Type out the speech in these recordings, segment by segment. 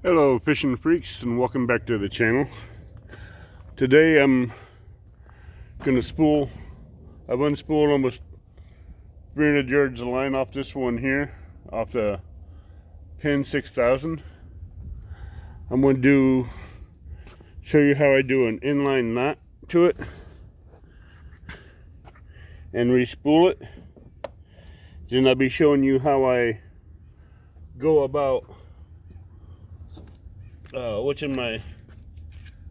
Hello fishing freaks, and welcome back to the channel. Today I'm gonna spool. I've unspooled almost 300 yards of line off this one here, off the pin 6000. I'm gonna show you how I do an inline knot to it and re-spool it. Then I'll be showing you how I go about what's in my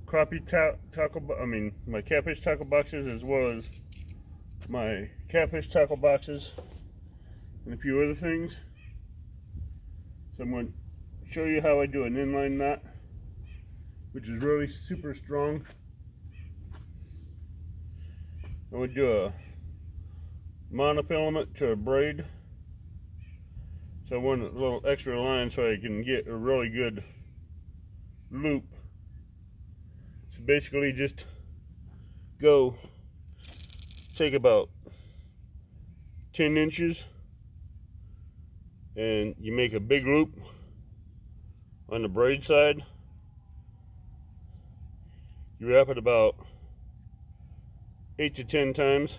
crappie my catfish tackle boxes, as well as my catfish tackle boxes and a few other things. So I'm going to show you how I do an inline knot, which is really super strong. I would do a monofilament to a braid, so I want a little extra line so I can get a really good loop. So basically just take about 10 inches and you make a big loop on the braid side. You wrap it about 8 to 10 times.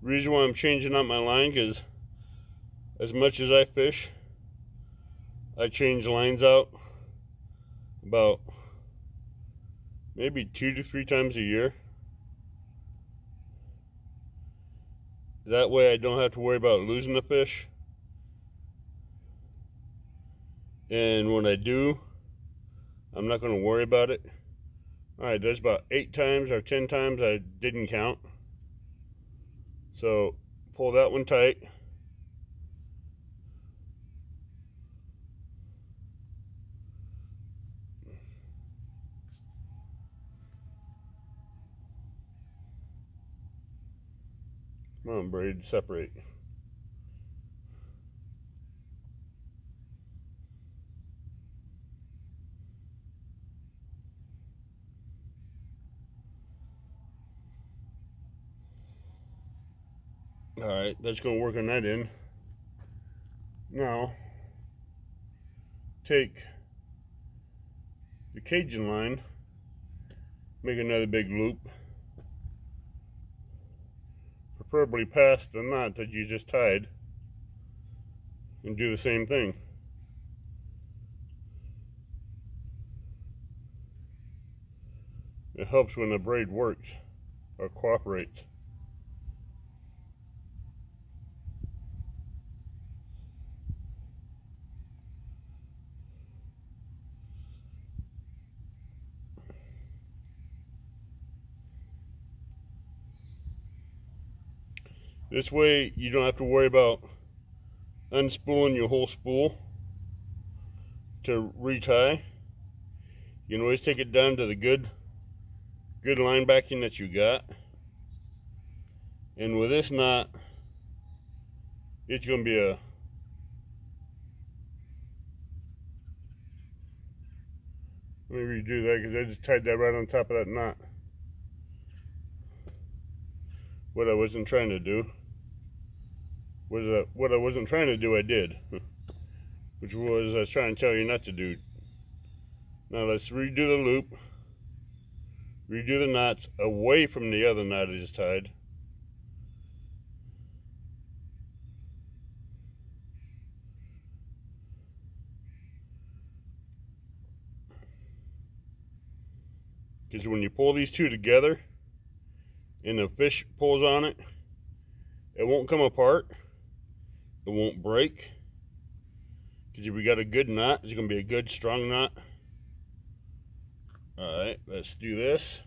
The reason why I'm changing out my line, because as much as I fish, I change lines out about maybe 2 to 3 times a year. That way I don't have to worry about losing the fish. And when I do, I'm not going to worry about it. Alright, there's about 8 times or 10 times I didn't count. So pull that one tight. Come on, braid, separate. Alright, that's going to work on that end. Now, take the Cajun line, make another big loop, preferably past the knot that you just tied, and do the same thing. It helps when the braid works or cooperates. This way you don't have to worry about unspooling your whole spool to retie. You can always take it down to the good line backing that you got. And with this knot, it's going to be let me redo that, because I just tied that right on top of that knot. What I wasn't trying to do what I wasn't trying to do, I did. Which was, I was trying to tell you not to do. Now let's redo the loop. Redo the knots away from the other knot I just tied. Because when you pull these two together and the fish pulls on it, it won't come apart. It won't break. Because if we got a good knot, it's going to be a good strong knot. Alright, let's do this.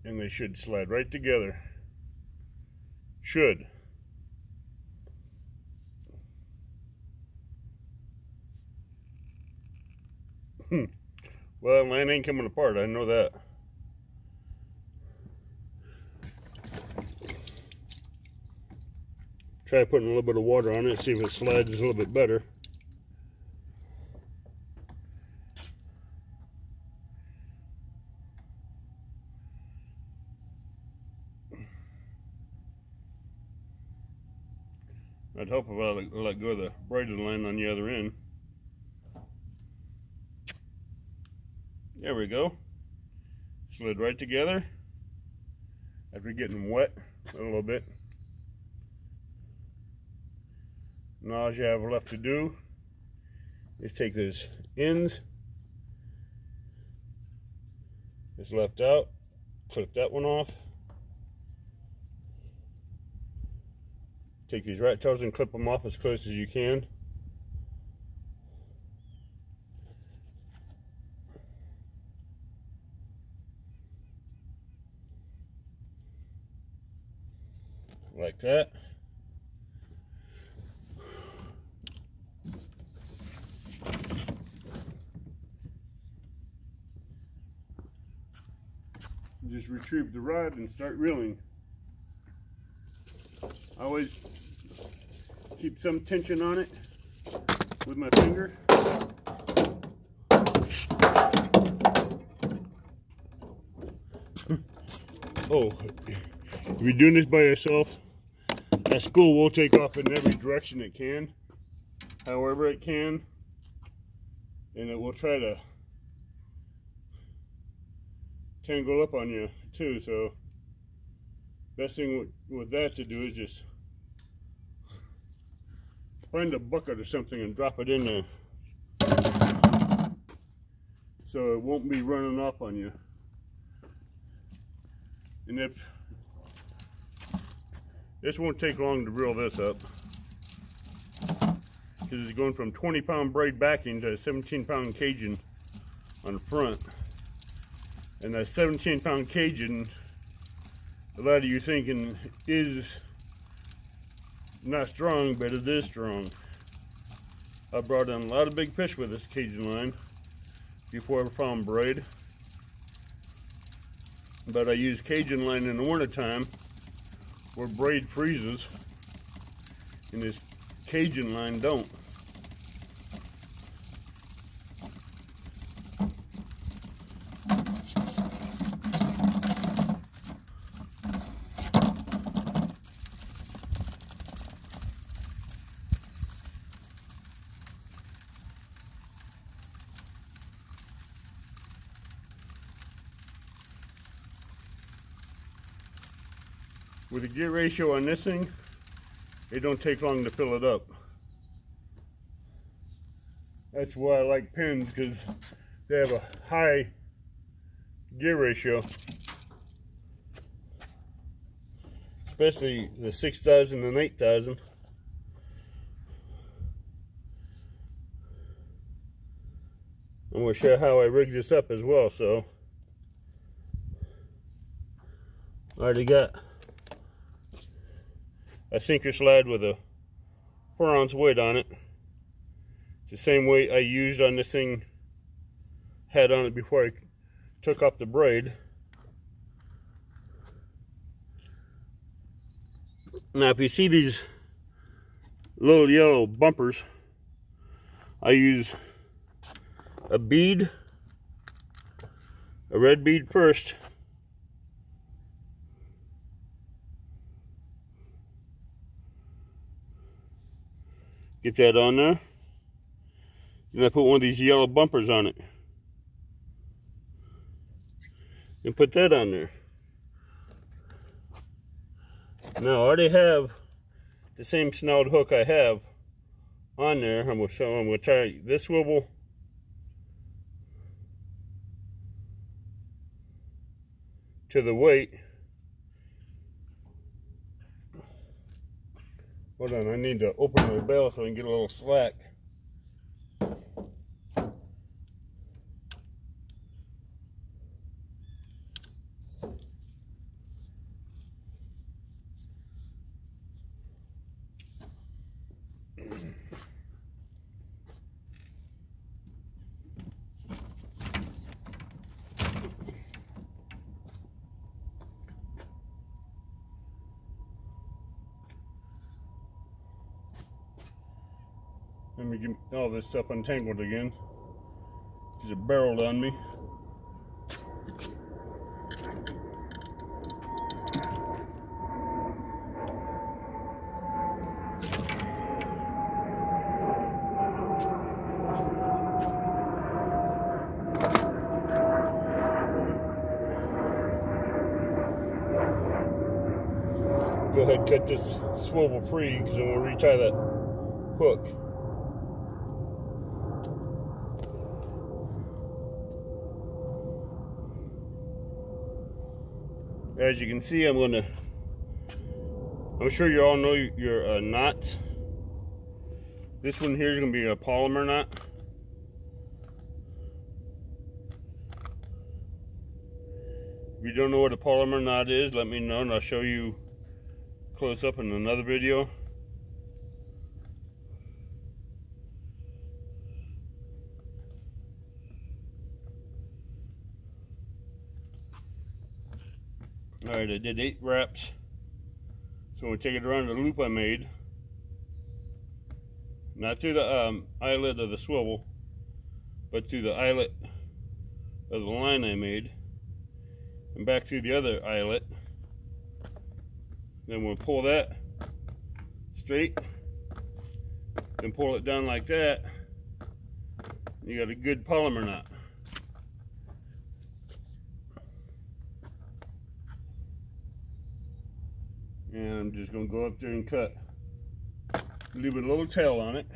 And they should slide right together. Should. Well, line ain't coming apart, I know that. Try putting a little bit of water on it, see if it slides a little bit better. I'd hope if I let go of the braided line on the other end. There we go. Slid right together after getting wet a little bit. Now all you have left to do is take those ends that's left out, clip that one off. Take these rat tails and clip them off as close as you can. Like that. Just retrieve the rod and start reeling. Always keep some tension on it with my finger. Oh, if you're doing this by yourself, that spool will take off in every direction it can, however it can, and it will try to tangle up on you too. So best thing with that to do is just find a bucket or something and drop it in there so it won't be running off on you. And if this won't take long to reel this up, because it's going from 20-pound braid backing to a 17-pound Cajun on the front. And that 17-pound Cajun, a lot of you thinking is not strong, but it is strong. I brought in a lot of big fish with this Cajun line before I found braid. But I use Cajun line in the wintertime where braid freezes and this Cajun line don't. With the gear ratio on this thing, it don't take long to fill it up. That's why I like pins, because they have a high gear ratio. Especially the 6,000 and 8,000. I'm going to show you how I rig this up as well. So I already got a sinker slide with a 4-ounce weight on it. It's the same weight I used on this thing, had on it before I took off the braid. Now if you see these little yellow bumpers, I use a bead, a red bead first, get that on there. Then I put one of these yellow bumpers on it. And put that on there. Now I already have the same snelled hook I have on there. I'm going to try this swivel to the weight. Hold on, I need to open the bell so I can get a little slack. Let me get all this stuff untangled again. Because it barreled on me. Go ahead and cut this swivel free because I'm going to retie that hook. As you can see, I'm sure you all know your knots. This one here is going to be a polymer knot. If you don't know what a polymer knot is, let me know and I'll show you close up in another video. Alright, I did 8 wraps. So I'm going to take it around the loop I made. Not through the eyelet of the swivel, but through the eyelet of the line I made. And back through the other eyelet. Then we'll pull that straight. Then pull it down like that. You got a good polymer knot. And I'm just going to go up there and cut. Leave a little tail on it.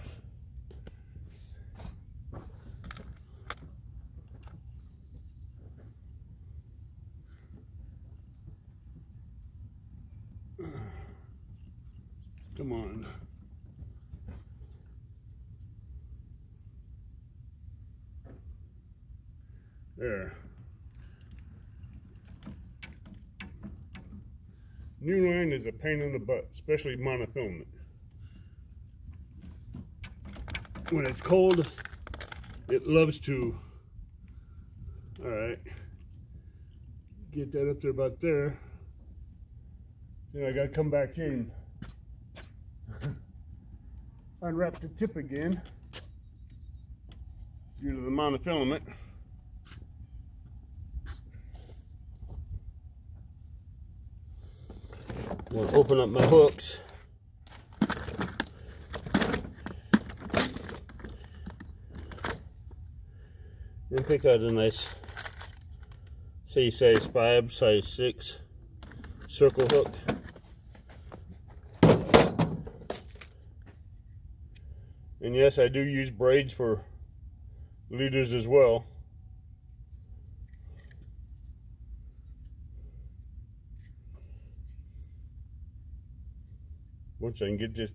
Come on. There. New line is a pain in the butt, especially monofilament. When it's cold, it loves to. Alright. Get that up there about there. Then I gotta come back in. Unwrap the tip again due to the monofilament. I'm going to open up my hooks. And pick out a nice, say size 5, size 6 circle hook. And yes, I do use braids for leaders as well. Once I can get this